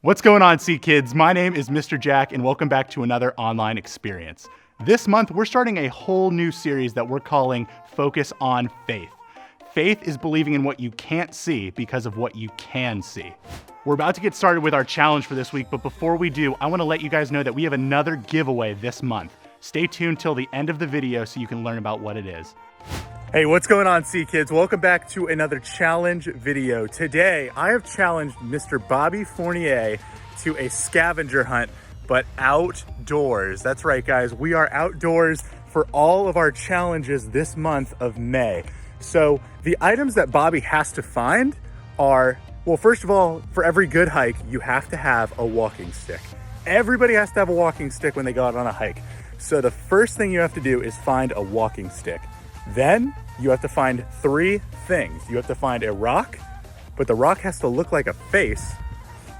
What's going on, Sea Kids? My name is Mr. Jack, and welcome back to another online experience. This month, we're starting a whole new series that we're calling Focus on Faith. Faith is believing in what you can't see because of what you can see. We're about to get started with our challenge for this week, but before we do, I want to let you guys know that we have another giveaway this month. Stay tuned till the end of the video so you can learn about what it is. Hey, what's going on, Sea Kids? Welcome back to another challenge video. Today, I have challenged Mr. Bobby Fournier to a scavenger hunt, but outdoors. That's right, guys. We are outdoors for all of our challenges this month of May. So the items that Bobby has to find are, well, first of all, for every good hike, you have to have a walking stick. Everybody has to have a walking stick when they go out on a hike. So the first thing you have to do is find a walking stick. Then you have to find three things. You have to find a rock, but the rock has to look like a face.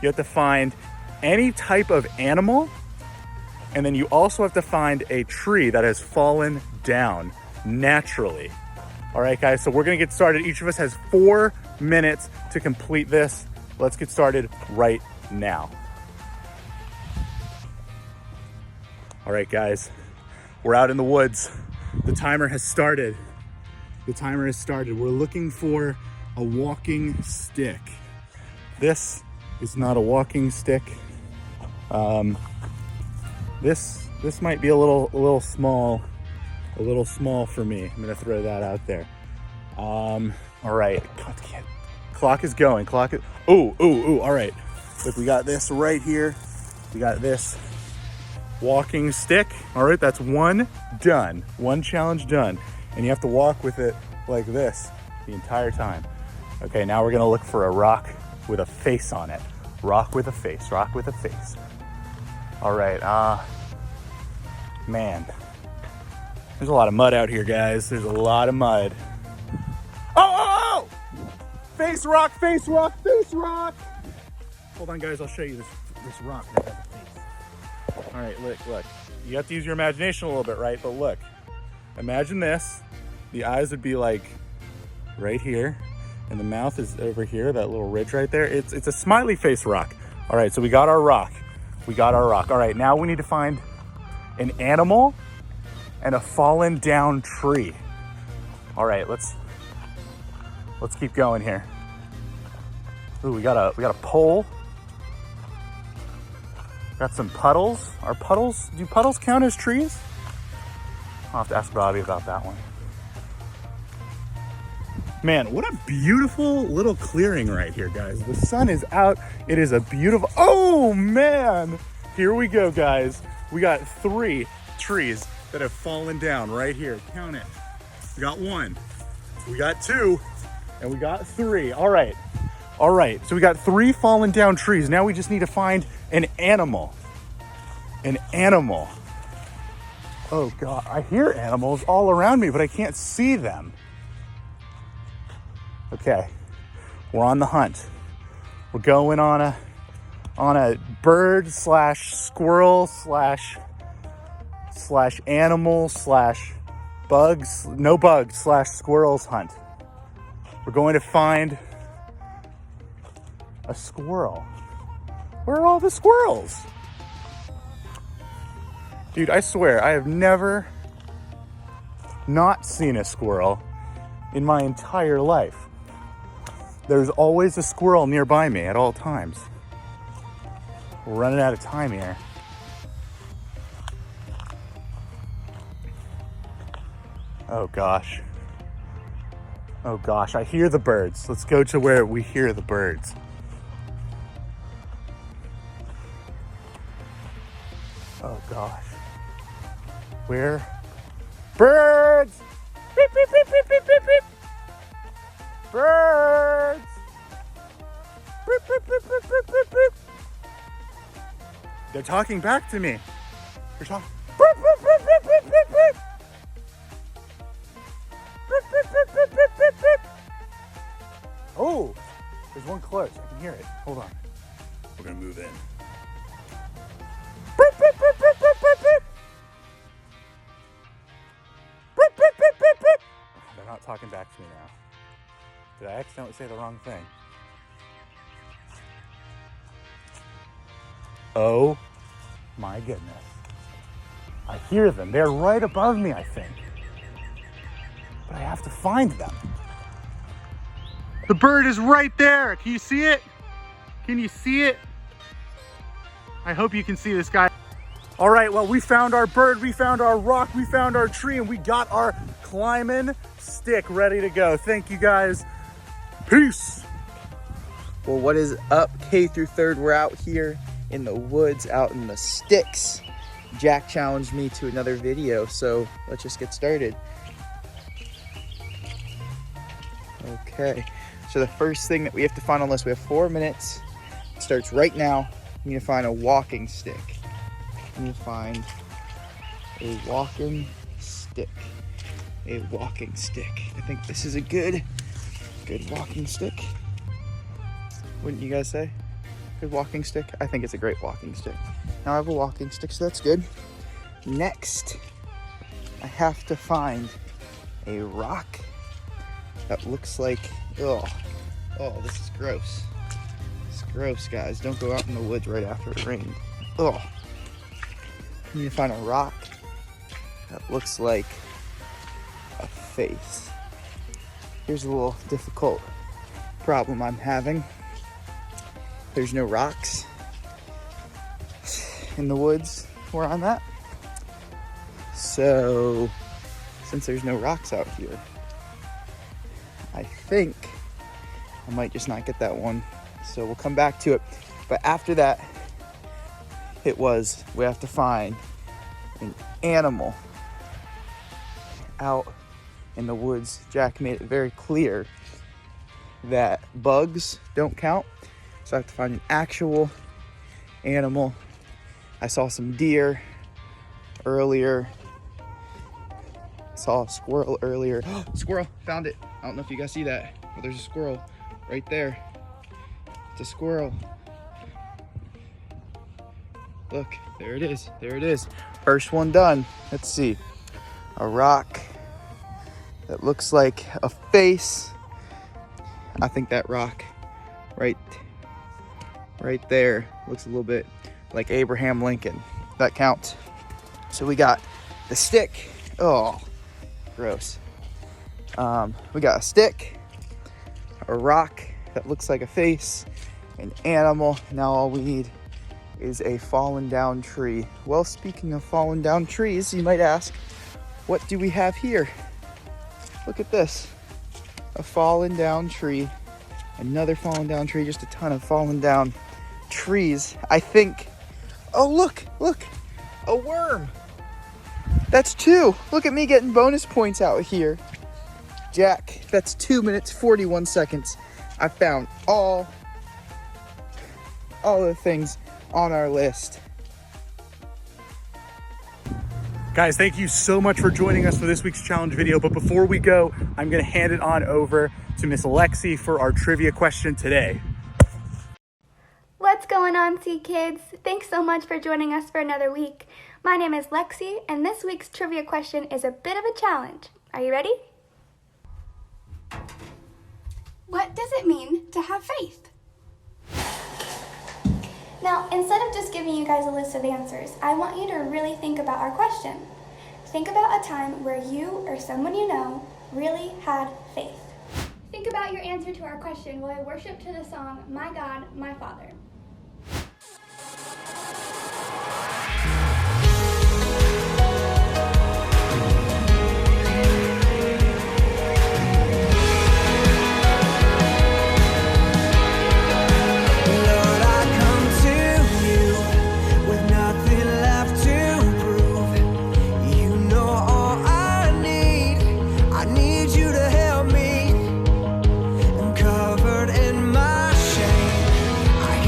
You have to find any type of animal, and then you also have to find a tree that has fallen down naturally. All right, guys, so we're gonna get started. Each of us has 4 minutes to complete this. Let's get started right now. All right, guys, we're out in the woods. The timer has started. We're looking for a walking stick. This is not a walking stick. This might be a little small for me. I'm gonna throw that out there. All right, clock is going. Ooh, all right. Look, we got this right here. We got this walking stick. All right, that's one done. One challenge done. And you have to walk with it like this the entire time. Okay, now we're gonna look for a rock with a face on it. Rock with a face. All right, man. There's a lot of mud out here, guys. There's a lot of mud. Oh! Face rock! Hold on, guys, I'll show you this rock that has a face. All right, look. You have to use your imagination a little bit, right? But look, imagine this. The eyes would be like right here, and the mouth is over here, that little ridge right there. It's a smiley face rock. All right, so we got our rock. All right, now we need to find an animal and a fallen down tree. All right, let's keep going here. Ooh, we got a pole. Got some puddles. Do puddles count as trees? I'll have to ask Bobby about that one. Man, what a beautiful little clearing right here, guys. The sun is out. It is a beautiful, oh man. Here we go, guys. We got 3 trees that have fallen down right here. Count it. We got 1, we got 2, and we got 3. All right, so we got 3 fallen down trees. Now we just need to find an animal. Oh God, I hear animals all around me, but I can't see them. Okay, we're on the hunt. We're going on a bird slash squirrel slash animal slash bugs, no bugs slash squirrels hunt. We're going to find a squirrel. Where are all the squirrels? Dude, I swear, I have never not seen a squirrel in my entire life. There's always a squirrel nearby me at all times. We're running out of time here. Oh gosh, I hear the birds. Let's go to where we hear the birds. Oh gosh. Where? Birds! Beep, beep, beep, beep, beep, beep, beep. Birds! Beep, beep, beep, beep, beep, beep, beep. They're talking back to me. They're talking. Beep, beep, beep, beep, beep, beep, beep. Beep, beep, beep, beep, beep, beep, beep. Oh, there's one close. I can hear it. Hold on. We're gonna move in. Beep, beep, beep, beep, beep, beep, beep. Beep, beep, beep, beep, beep. They're not talking back to me now. Did I accidentally say the wrong thing? Oh my goodness. I hear them. They're right above me, I think. But I have to find them. The bird is right there. Can you see it? Can you see it? I hope you can see this guy. All right, well, we found our bird, we found our rock, we found our tree, and we got our climbing stick ready to go. Thank you guys. Peace. Well, what is up, K-3rd? We're out here in the woods, out in the sticks. Jack challenged me to another video, so let's just get started. Okay, so the first thing that we have to find on this, we have 4 minutes. It starts right now. We need to find a walking stick. We need to find a walking stick. A walking stick. I think this is a good walking stick. Wouldn't you guys say? Good walking stick? I think it's a great walking stick. Now I have a walking stick, so that's good. Next, I have to find a rock that looks like, oh, this is gross. It's gross, guys. Don't go out in the woods right after it rained. Oh. I need to find a rock that looks like a face. Here's a little difficult problem I'm having. There's no rocks in the woods where I'm at. So, since there's no rocks out here, I think I might just not get that one. So we'll come back to it. But after that, we have to find an animal out in the woods. Jack made it very clear that bugs don't count. So I have to find an actual animal. I saw some deer earlier. Saw a squirrel earlier. Squirrel, found it. I don't know if you guys see that, but there's a squirrel right there. It's a squirrel. Look, there it is, there it is. First one done. Let's see. A rock that looks like a face. I think that rock right there looks a little bit like Abraham Lincoln. That counts. So we got the stick. Oh, gross. We got a stick, a rock that looks like a face, an animal. Now all we need is a fallen down tree. Well, speaking of fallen down trees, you might ask, what do we have here? Look at this. A fallen down tree, another fallen down tree, just a ton of fallen down trees. I think, oh look, a worm. That's 2. Look at me getting bonus points out here. Jack, that's 2 minutes, 41 seconds. I found all the things on our list. Guys, thank you so much for joining us for this week's challenge video. But before we go, I'm gonna hand it on over to Miss Alexi for our trivia question today. What's going on, Sea Kids? Thanks so much for joining us for another week. My name is Lexi, and this week's trivia question is a bit of a challenge. Are you ready? What does it mean to have faith? Now, instead of just giving you guys a list of answers, I want you to really think about our question. Think about a time where you or someone you know really had faith. Think about your answer to our question while I worship to the song, My God, My Father. Covered in my shame, I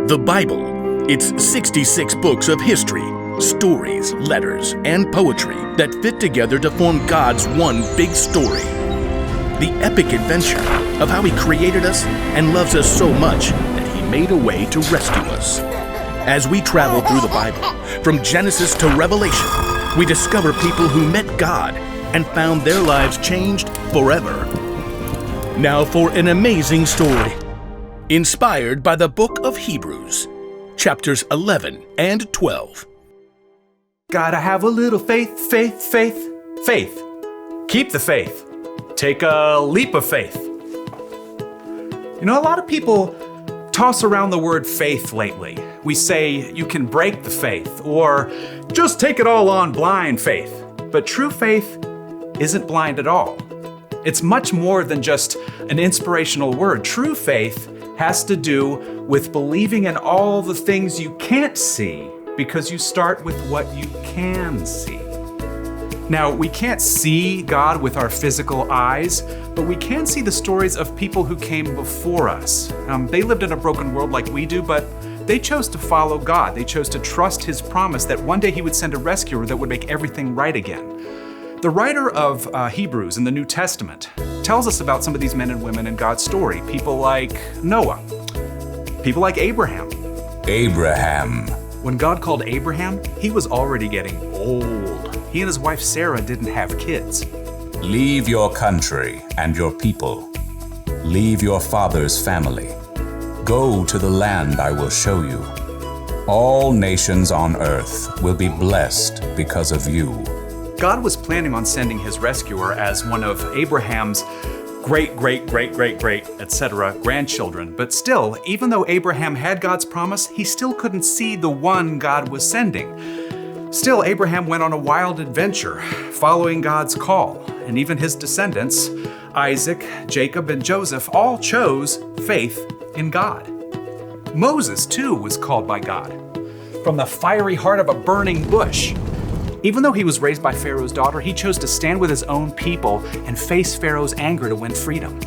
The Bible. It's 66 books of history, stories, letters, and poetry that fit together to form God's one big story. The epic adventure of how He created us and loves us so much that He made a way to rescue us. As we travel through the Bible, from Genesis to Revelation, we discover people who met God and found their lives changed forever. Now for an amazing story, inspired by the book of Hebrews, chapters 11 and 12. Gotta have a little faith, faith, faith, faith. Keep the faith. Take a leap of faith. You know, a lot of people toss around the word faith lately. We say you can break the faith, or just take it all on blind faith. But true faith isn't blind at all. It's much more than just an inspirational word. True faith has to do with believing in all the things you can't see, because you start with what you can see. Now, we can't see God with our physical eyes, but we can see the stories of people who came before us. They lived in a broken world like we do, but they chose to follow God. They chose to trust His promise that one day He would send a rescuer that would make everything right again. The writer of Hebrews in the New Testament tells us about some of these men and women in God's story. People like Noah, people like Abraham. Abraham. When God called Abraham, he was already getting old. He and his wife Sarah didn't have kids. Leave your country and your people. Leave your father's family. Go to the land I will show you. All nations on earth will be blessed because of you. God was planning on sending His rescuer as one of Abraham's great, etc. grandchildren. But still, even though Abraham had God's promise, he still couldn't see the one God was sending. Still, Abraham went on a wild adventure, following God's call. And even his descendants, Isaac, Jacob, and Joseph, all chose faith in God. Moses, too, was called by God from the fiery heart of a burning bush. Even though he was raised by Pharaoh's daughter, he chose to stand with his own people and face Pharaoh's anger to win freedom.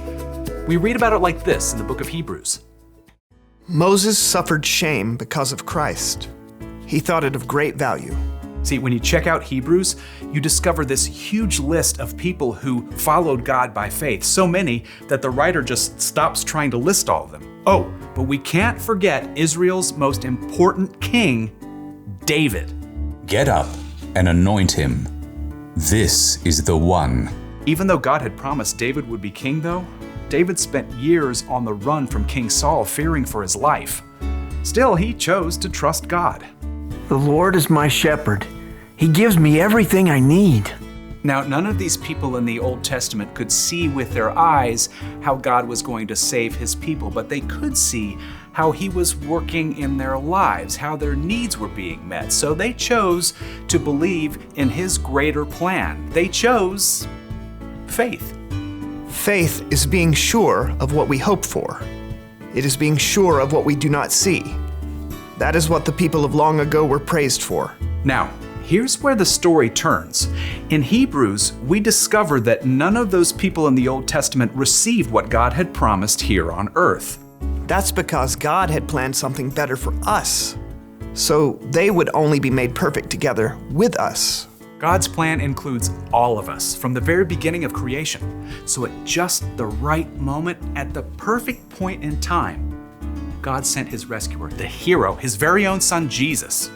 We read about it like this in the book of Hebrews. Moses suffered shame because of Christ. He thought it of great value. See, when you check out Hebrews, you discover this huge list of people who followed God by faith, so many that the writer just stops trying to list all of them. Oh, but we can't forget Israel's most important king, David. Get up and anoint him. This is the one. Even though God had promised David would be king, though, David spent years on the run from King Saul, fearing for his life. Still, he chose to trust God. The Lord is my shepherd. He gives me everything I need. Now, none of these people in the Old Testament could see with their eyes how God was going to save His people, but they could see how He was working in their lives, how their needs were being met. So they chose to believe in His greater plan. They chose faith. Faith is being sure of what we hope for. It is being sure of what we do not see. That is what the people of long ago were praised for. Now, here's where the story turns. In Hebrews, we discover that none of those people in the Old Testament received what God had promised here on earth. That's because God had planned something better for us, so they would only be made perfect together with us. God's plan includes all of us from the very beginning of creation. So at just the right moment, at the perfect point in time, God sent His rescuer, the hero, His very own Son, Jesus.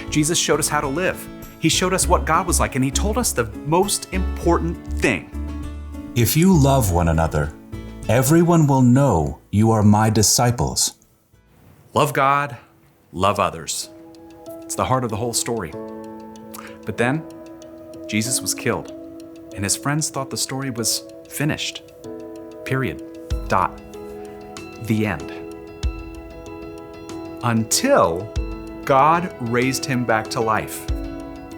Jesus showed us how to live. He showed us what God was like, and He told us the most important thing. If you love one another, everyone will know you are my disciples. Love God, love others. It's the heart of the whole story. But then, Jesus was killed, and His friends thought the story was finished. Period. Dot. The end. Until God raised Him back to life.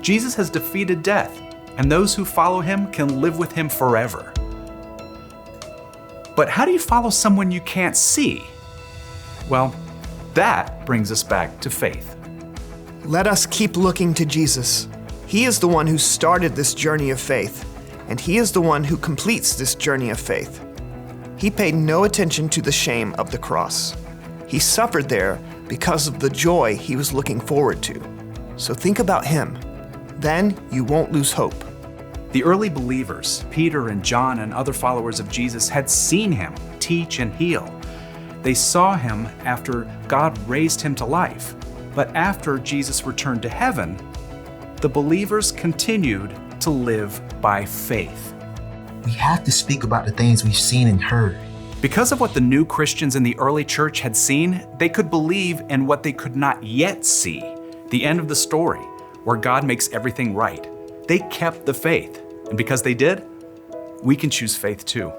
Jesus has defeated death, and those who follow Him can live with Him forever. But how do you follow someone you can't see? Well, that brings us back to faith. Let us keep looking to Jesus. He is the one who started this journey of faith, and He is the one who completes this journey of faith. He paid no attention to the shame of the cross. He suffered there because of the joy he was looking forward to. So think about him. Then you won't lose hope. The early believers, Peter and John and other followers of Jesus, had seen him teach and heal. They saw him after God raised him to life. But after Jesus returned to heaven, the believers continued to live by faith. We have to speak about the things we've seen and heard. Because of what the new Christians in the early church had seen, they could believe in what they could not yet see, the end of the story, where God makes everything right. They kept the faith, and because they did, we can choose faith too.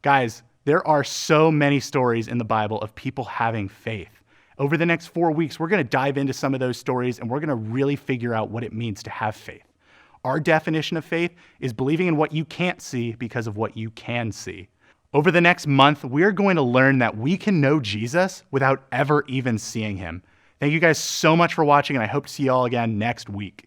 Guys, there are so many stories in the Bible of people having faith. Over the next 4 weeks, we're going to dive into some of those stories and we're going to really figure out what it means to have faith. Our definition of faith is believing in what you can't see because of what you can see. Over the next month, we're going to learn that we can know Jesus without ever even seeing him. Thank you guys so much for watching, and I hope to see you all again next week.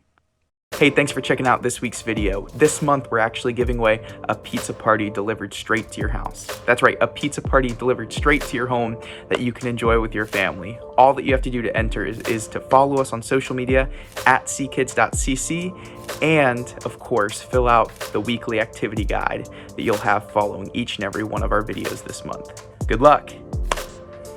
Hey, thanks for checking out this week's video. This month, we're actually giving away a pizza party delivered straight to your house. That's right, a pizza party delivered straight to your home that you can enjoy with your family. All that you have to do to enter is to follow us on social media at ckids.cc, and of course, fill out the weekly activity guide that you'll have following each and every one of our videos this month. Good luck!